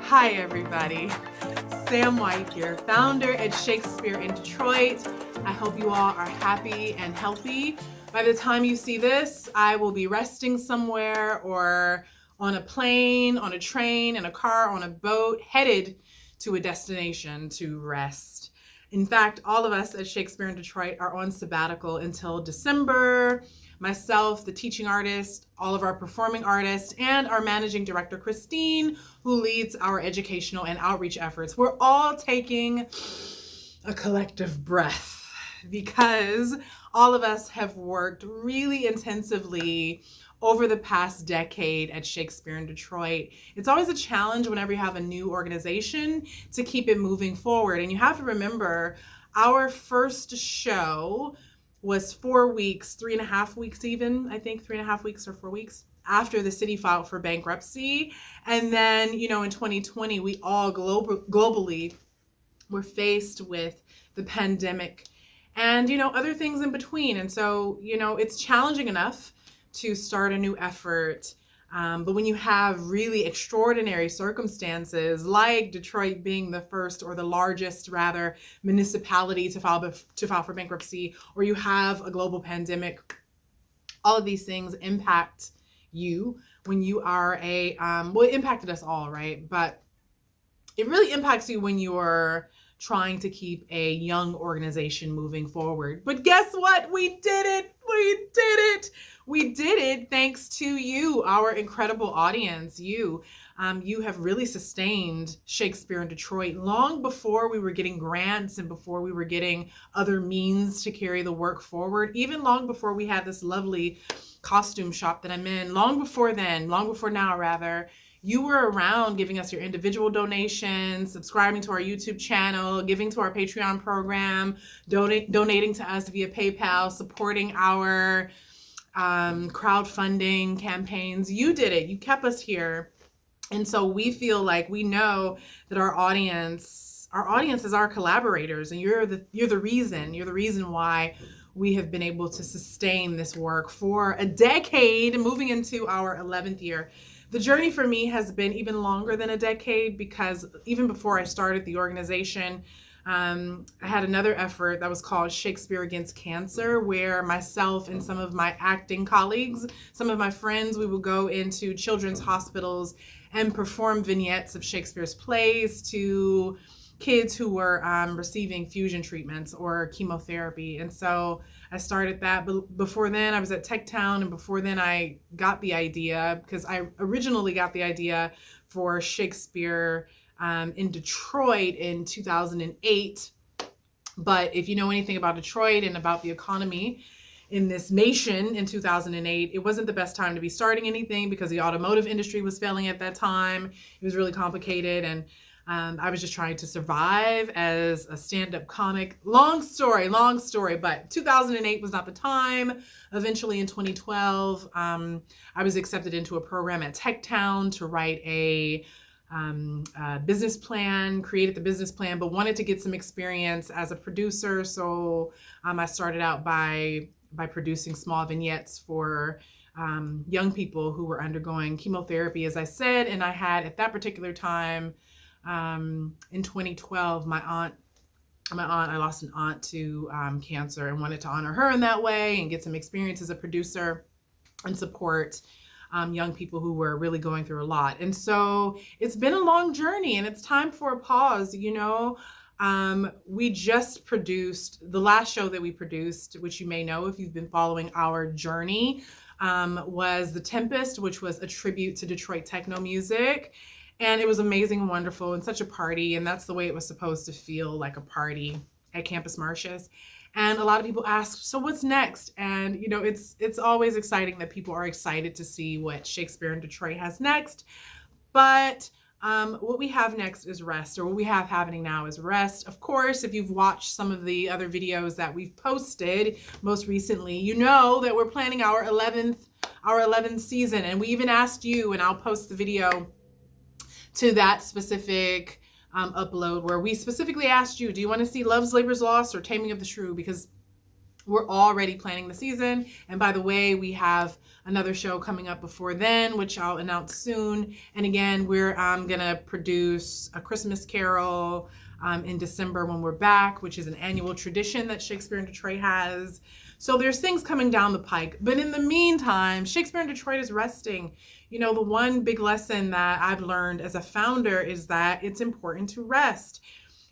Hi everybody, Sam White here, founder at Shakespeare in Detroit. I hope you all are happy and healthy. By the time you see this, I will be resting somewhere or on a plane, on a train, in a car, on a boat, headed to a destination to rest. In fact, all of us at Shakespeare in Detroit are on sabbatical until December. Myself, the teaching artist, all of our performing artists, and our managing director, Christine, who leads our educational and outreach efforts. We're all taking a collective breath because all of us have worked really intensively over the past decade at Shakespeare in Detroit. It's always a challenge whenever you have a new organization to keep it moving forward. And you have to remember, our first show was 4 weeks, 3.5 weeks even, I think 3.5 weeks or 4 weeks after the city filed for bankruptcy. And then, in 2020, we all globally were faced with the pandemic and, other things in between. And so, it's challenging enough to start a new effort. But when you have really extraordinary circumstances, like Detroit being the first or the largest, rather, municipality to file for bankruptcy, or you have a global pandemic, all of these things impact you when you are well, it impacted us all, right? But it really impacts you when you're trying to keep a young organization moving forward. But guess what? We did it. We did it thanks to you, our incredible audience. You have really sustained Shakespeare in Detroit long before we were getting grants and before we were getting other means to carry the work forward, even long before we had this lovely costume shop that I'm in, long before now rather. You were around giving us your individual donations, subscribing to our YouTube channel, giving to our Patreon program, donating to us via PayPal, supporting our crowdfunding campaigns. You did it. You kept us here. And so we feel like we know that our audience is our collaborators, and you're the reason why we have been able to sustain this work for a decade, moving into our 11th year. The journey for me has been even longer than a decade because even before I started the organization, I had another effort that was called Shakespeare Against Cancer, where myself and some of my acting colleagues, some of my friends, we would go into children's hospitals and perform vignettes of Shakespeare's plays to kids who were receiving fusion treatments or chemotherapy. And so I started that. But before then, I was at Techtown, and before then I got the idea, because I originally got the idea for Shakespeare in Detroit in 2008. But if you know anything about Detroit and about the economy in this nation in 2008, it wasn't the best time to be starting anything because the automotive industry was failing at that time. It was really complicated, and I was just trying to survive as a stand-up comic. Long story, but 2008 was not the time. Eventually in 2012, I was accepted into a program at Techtown to write a business plan, created the business plan, but wanted to get some experience as a producer. So I started out by producing small vignettes for young people who were undergoing chemotherapy, as I said. And I had, at that particular time, in 2012, I lost an aunt to cancer, and wanted to honor her in that way and get some experience as a producer and support young people who were really going through a lot. And so it's been a long journey, and it's time for a pause. We just produced the last show that we produced, which you may know if you've been following our journey, was The Tempest, which was a tribute to Detroit techno music. And it was amazing and wonderful and such a party. And that's the way it was supposed to feel, like a party at Campus Martius. And a lot of people ask, so what's next? And, it's always exciting that people are excited to see what Shakespeare in Detroit has next. But what we have next is rest, or what we have happening now is rest. Of course, if you've watched some of the other videos that we've posted most recently, you know that we're planning our 11th season. And we even asked you, and I'll post the video to that specific upload, where we specifically asked you, do you want to see Love's Labor's Lost or Taming of the Shrew? Because We're already planning the season. And by the way, we have another show coming up before then, which I'll announce soon. And again, we're going to produce A Christmas Carol in December when we're back, which is an annual tradition that Shakespeare in Detroit has. So there's things coming down the pike. But in the meantime, Shakespeare in Detroit is resting. You know, the one big lesson that I've learned as a founder is that it's important to rest.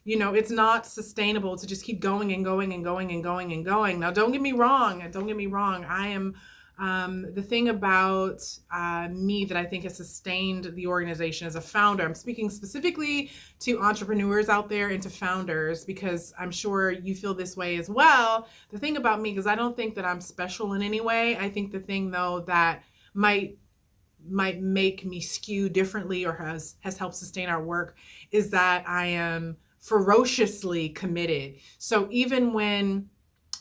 You know, it's not sustainable to just keep going and going and going and going and going. Now, don't get me wrong. I am, the thing about me that I think has sustained the organization as a founder, I'm speaking specifically to entrepreneurs out there and to founders, because I'm sure you feel this way as well. The thing about me, because I don't think that I'm special in any way. I think the thing, though, that might make me skew differently or has helped sustain our work is that I am ferociously committed. So even when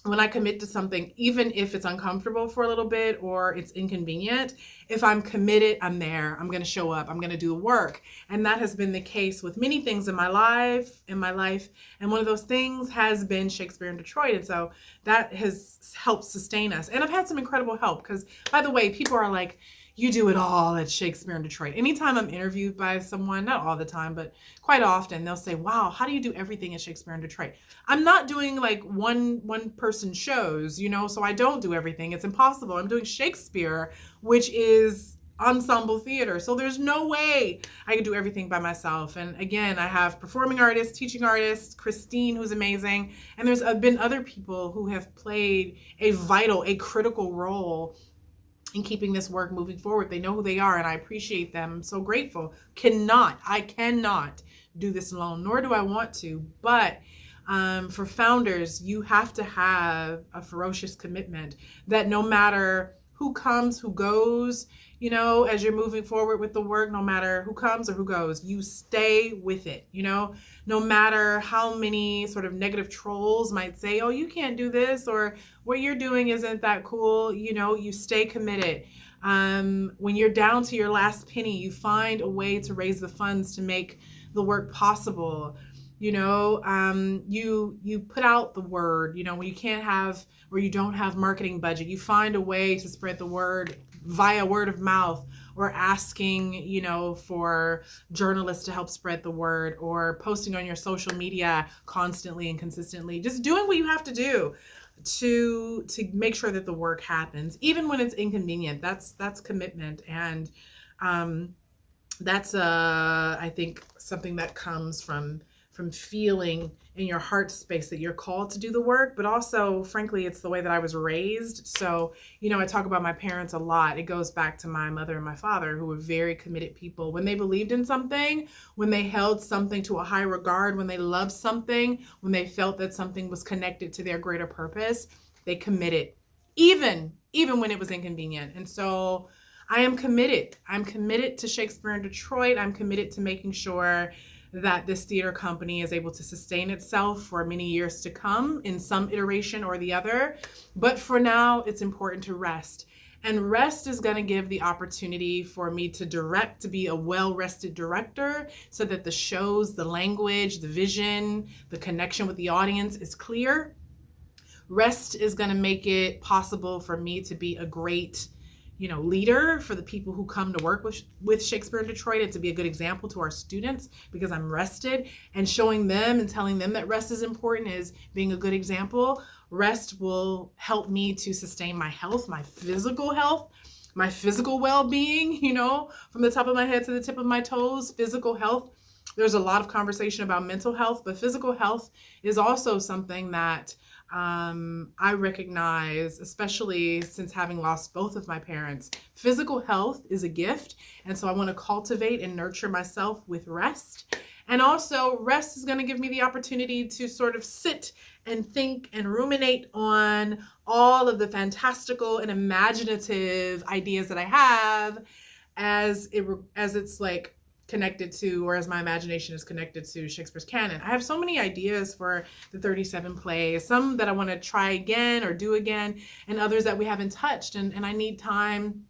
I commit to something, even if it's uncomfortable for a little bit or it's inconvenient, if I'm committed, I'm there. I'm going to show up. I'm going to do the work. And that has been the case with many things in my life. And one of those things has been Shakespeare in Detroit. And so that has helped sustain us. And I've had some incredible help because, by the way, people are like, you do it all at Shakespeare in Detroit. Anytime I'm interviewed by someone, not all the time, but quite often, they'll say, wow, how do you do everything at Shakespeare in Detroit? I'm not doing like one person shows, you know, so I don't do everything. It's impossible. I'm doing Shakespeare, which is ensemble theater. So there's no way I can do everything by myself. And again, I have performing artists, teaching artists, Christine, who's amazing. And there's been other people who have played a critical role in keeping this work moving forward. They know who they are, and I appreciate them. I'm so grateful. I cannot do this alone, nor do I want to. But for founders, you have to have a ferocious commitment that no matter who comes, who goes, you know, as you're moving forward with the work, no matter who comes or who goes, you stay with it, you know, no matter how many sort of negative trolls might say, oh, you can't do this, or what you're doing isn't that cool, you know, you stay committed. When you're down to your last penny, you find a way to raise the funds to make the work possible. You know, you put out the word, you know, when you don't have marketing budget, you find a way to spread the word via word of mouth, or asking, you know, for journalists to help spread the word, or posting on your social media constantly and consistently, just doing what you have to do to make sure that the work happens, even when it's inconvenient. That's commitment. And that's I think something that comes from feeling in your heart space that you're called to do the work, but also, frankly, it's the way that I was raised. So, you know, I talk about my parents a lot. It goes back to my mother and my father, who were very committed people. When they believed in something, when they held something to a high regard, when they loved something, when they felt that something was connected to their greater purpose, they committed, even when it was inconvenient. And so I am committed. I'm committed to Shakespeare in Detroit. I'm committed to making sure that this theater company is able to sustain itself for many years to come in some iteration or the other. But for now, it's important to rest. And rest is going to give the opportunity for me to direct, to be a well-rested director, so that the shows, the language, the vision, the connection with the audience is clear. Rest is going to make it possible for me to be a great, you know, leader for the people who come to work with Shakespeare in Detroit, and to be a good example to our students, because I'm rested, and showing them and telling them that rest is important is being a good example. Rest will help me to sustain my health, my physical health, my physical well-being, you know, from the top of my head to the tip of my toes. Physical health. There's a lot of conversation about mental health, but physical health is also something that I recognize, especially since having lost both of my parents. Physical health is a gift, and so I want to cultivate and nurture myself with rest. And also, rest is going to give me the opportunity to sort of sit and think and ruminate on all of the fantastical and imaginative ideas that I have, as it's like connected to, or as my imagination is connected to, Shakespeare's canon. I have so many ideas for the 37 plays, some that I want to try again or do again, and others that we haven't touched. And I need time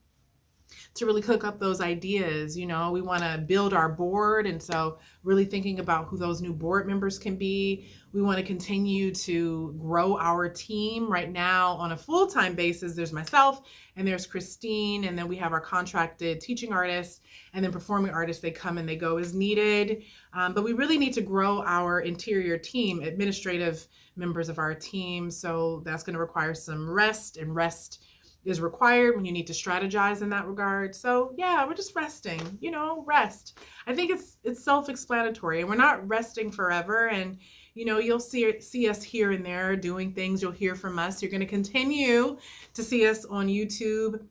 to really cook up those ideas. You know, we want to build our board. And so really thinking about who those new board members can be. We want to continue to grow our team. Right now on a full-time basis, there's myself and there's Christine, and then we have our contracted teaching artists and then performing artists. They come and they go as needed. But we really need to grow our interior team, administrative members of our team. So that's going to require some rest, and rest is required when you need to strategize in that regard. So yeah, we're just resting, you know, rest. I think it's self-explanatory, and we're not resting forever. And you know, you'll see us here and there doing things. You'll hear from us. You're going to continue to see us on YouTube.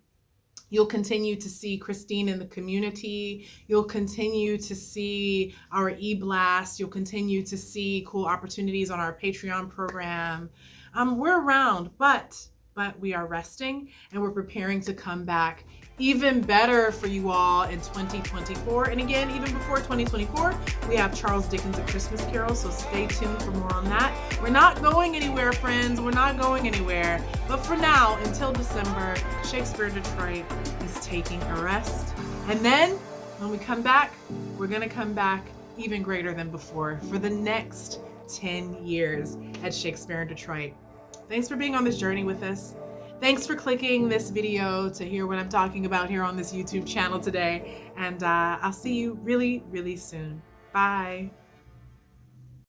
You'll continue to see Christine in the community. You'll continue to see our e-blast. You'll continue to see cool opportunities on our Patreon program. We're around, but we are resting, and we're preparing to come back even better for you all in 2024. And again, even before 2024, we have Charles Dickens' A Christmas Carol, so stay tuned for more on that. We're not going anywhere, friends. We're not going anywhere. But for now, until December, Shakespeare in Detroit is taking a rest. And then when we come back, we're going to come back even greater than before for the next 10 years at Shakespeare in Detroit. Thanks for being on this journey with us. Thanks for clicking this video to hear what I'm talking about here on this YouTube channel today. And I'll see you really, really soon. Bye.